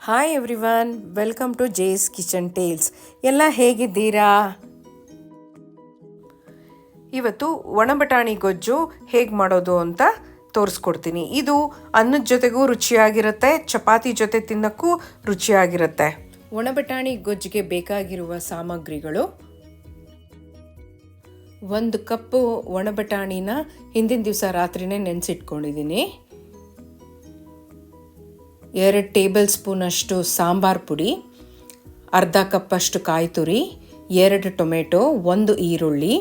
Hi everyone, welcome to Jay's kitchen tales. ಎಲ್ಲ ಹೇಗಿದ್ದೀರಾ? ಇವತ್ತು ಒಣಬಟಾಣಿ ಗೊಜ್ಜು ಹೇಗೆ ಮಾಡೋದು ಅಂತ ತೋರಿಸ್ಕೊಡ್ತೀನಿ. ಇದು ಅನ್ನದ ಜೊತೆಗೂ ರುಚಿಯಾಗಿರುತ್ತೆ, ಚಪಾತಿ ಜೊತೆ ತಿನ್ನೋಕ್ಕೂ ರುಚಿಯಾಗಿರುತ್ತೆ. ಒಣಬಟಾಣಿ ಗೊಜ್ಜಿಗೆ ಬೇಕಾಗಿರುವ ಸಾಮಗ್ರಿಗಳು: 1 ಕಪ್ಪು ಒಣಬಟಾಣಿನ ಹಿಂದಿನ ದಿವಸ ರಾತ್ರಿನೇ ನೆನೆಸಿಟ್ಕೊಂಡಿದ್ದೀನಿ. 2 ಟೇಬಲ್ ಸ್ಪೂನಷ್ಟು ಸಾಂಬಾರು ಪುಡಿ, ಅರ್ಧ ಕಪ್ಪಷ್ಟು ಕಾಯಿ ತುರಿ, 2 ಟೊಮೆಟೊ, 1 ಈರುಳ್ಳಿ,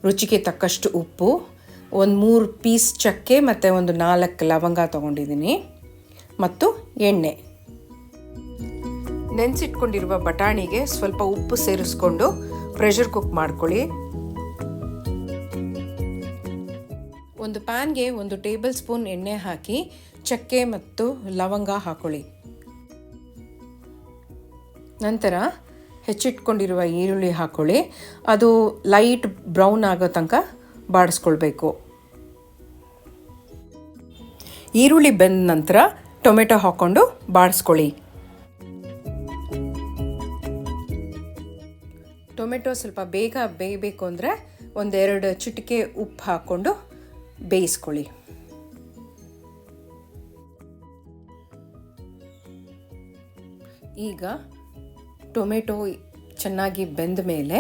ರುಚಿಗೆ ತಕ್ಕಷ್ಟು ಉಪ್ಪು, 3 ಪೀಸ್ ಚಕ್ಕೆ ಮತ್ತು 4 ಲವಂಗ ತೊಗೊಂಡಿದ್ದೀನಿ, ಮತ್ತು ಎಣ್ಣೆ. ನೆನೆಸಿಟ್ಕೊಂಡಿರುವ ಬಟಾಣಿಗೆ ಸ್ವಲ್ಪ ಉಪ್ಪು ಸೇರಿಸ್ಕೊಂಡು ಪ್ರೆಷರ್ ಕುಕ್ ಮಾಡ್ಕೊಳ್ಳಿ. ಒಂದು ಪ್ಯಾನ್ಗೆ 1 ಟೇಬಲ್ ಸ್ಪೂನ್ ಎಣ್ಣೆ ಹಾಕಿ ಚಕ್ಕೆ ಮತ್ತು ಲವಂಗ ಹಾಕೊಳ್ಳಿ. ನಂತರ ಹೆಚ್ಚಿಟ್ಕೊಂಡಿರುವ ಈರುಳ್ಳಿ ಹಾಕೊಳ್ಳಿ. ಅದು ಲೈಟ್ ಬ್ರೌನ್ ಆಗೋ ತನಕ ಬಾಡಿಸ್ಕೊಳ್ಬೇಕು. ಈರುಳ್ಳಿ ಬೆಂದ ನಂತರ ಟೊಮೆಟೊ ಹಾಕ್ಕೊಂಡು ಬಾಡಿಸ್ಕೊಳ್ಳಿ. ಟೊಮೆಟೊ ಸ್ವಲ್ಪ ಬೇಗ ಬೇಯಬೇಕು ಅಂದರೆ 1-2 ಚಿಟಿಕೆ ಉಪ್ಪು ಹಾಕ್ಕೊಂಡು ಬೇಯಿಸ್ಕೊಳ್ಳಿ. ಈಗ ಟೊಮೆಟೊ ಚೆನ್ನಾಗಿ ಬೆಂದ ಮೇಲೆ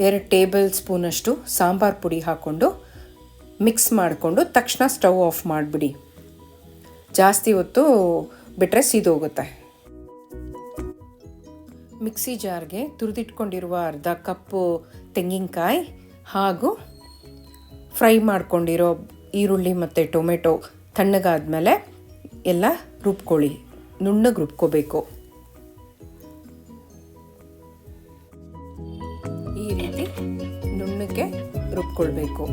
2 ಟೇಬಲ್ ಸ್ಪೂನಷ್ಟು ಸಾಂಬಾರು ಪುಡಿ ಹಾಕ್ಕೊಂಡು ಮಿಕ್ಸ್ ಮಾಡಿಕೊಂಡು ತಕ್ಷಣ ಸ್ಟವ್ ಆಫ್ ಮಾಡಿಬಿಡಿ. ಜಾಸ್ತಿ ಹೊತ್ತು ಬಿಟ್ಟರೆ ಸೀದೋಗುತ್ತೆ. ಮಿಕ್ಸಿ ಜಾರ್ಗೆ ತುರಿದಿಟ್ಕೊಂಡಿರುವ ಅರ್ಧ ಕಪ್ಪು ತೆಂಗಿನಕಾಯಿ ಹಾಗೂ ಫ್ರೈ ಮಾಡ್ಕೊಂಡಿರೋ ಈರುಳ್ಳಿ ಮತ್ತು ಟೊಮೆಟೊ ತಣ್ಣಗಾದ್ಮೇಲೆ ಎಲ್ಲ ರುಬ್ಕೊಳ್ಳಿ. ನುಣ್ಣಗೆ ರುಬ್ಕೋಬೇಕು. ಈ ರೀತಿ ನುಣ್ಣಗೆ ರುಬ್ಕೊಳ್ಬೇಕು.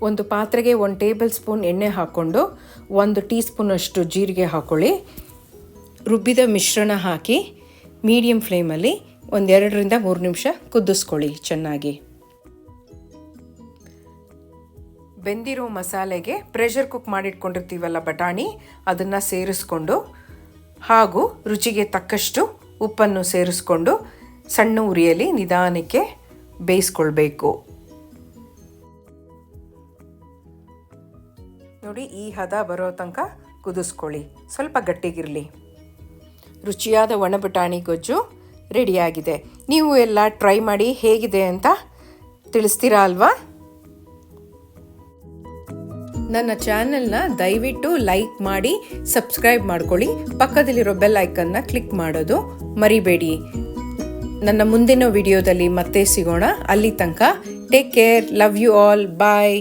ಒಂದು ಪಾತ್ರೆಗೆ 1 ಟೇಬಲ್ ಸ್ಪೂನ್ ಎಣ್ಣೆ ಹಾಕ್ಕೊಂಡು 1 ಟೀ ಸ್ಪೂನಷ್ಟು ಜೀರಿಗೆ ಹಾಕ್ಕೊಳ್ಳಿ. ರುಬ್ಬಿದ ಮಿಶ್ರಣ ಹಾಕಿ ಮೀಡಿಯಮ್ ಫ್ಲೇಮಲ್ಲಿ 2-3 ನಿಮಿಷ ಕುದಿಸ್ಕೊಳ್ಳಿ ಚೆನ್ನಾಗಿ. ಬೆಂದಿರೋ ಮಸಾಲೆಗೆ ಪ್ರೆಷರ್ ಕುಕ್ ಮಾಡಿಟ್ಕೊಂಡಿರ್ತೀವಲ್ಲ ಬಟಾಣಿ, ಅದನ್ನು ಸೇರಿಸ್ಕೊಂಡು ಹಾಗೂ ರುಚಿಗೆ ತಕ್ಕಷ್ಟು ಉಪ್ಪನ್ನು ಸೇರಿಸ್ಕೊಂಡು ಸಣ್ಣ ಉರಿಯಲ್ಲಿ ನಿಧಾನಕ್ಕೆ ಬೇಯಿಸ್ಕೊಳ್ಬೇಕು. ನೋಡಿ, ಈ ಹದ ಬರೋ ತನಕ ಕುದಿಸ್ಕೊಳ್ಳಿ. ಸ್ವಲ್ಪ ಗಟ್ಟಿಗಿರಲಿ. ರುಚಿಯಾದ ಒಣಬಟಾಣಿ ಗೊಜ್ಜು ರೆಡಿಯಾಗಿದೆ. ನೀವು ಎಲ್ಲ ಟ್ರೈ ಮಾಡಿ ಹೇಗಿದೆ ಅಂತ ತಿಳಿಸ್ತೀರಾ ಅಲ್ವಾ? ನನ್ನ ಚಾನೆಲ್ನ ದಯವಿಟ್ಟು ಲೈಕ್ ಮಾಡಿ, ಸಬ್ಸ್ಕ್ರೈಬ್ ಮಾಡ್ಕೊಳ್ಳಿ. ಪಕ್ಕದಲ್ಲಿರೋ ಬೆಲ್ ಐಕನ್ನ ಕ್ಲಿಕ್ ಮಾಡೋದು ಮರಿಬೇಡಿ. ನನ್ನ ಮುಂದಿನ ವಿಡಿಯೋದಲ್ಲಿ ಮತ್ತೆ ಸಿಗೋಣ. ಅಲ್ಲಿ ತನಕ take care. Love you all. Bye.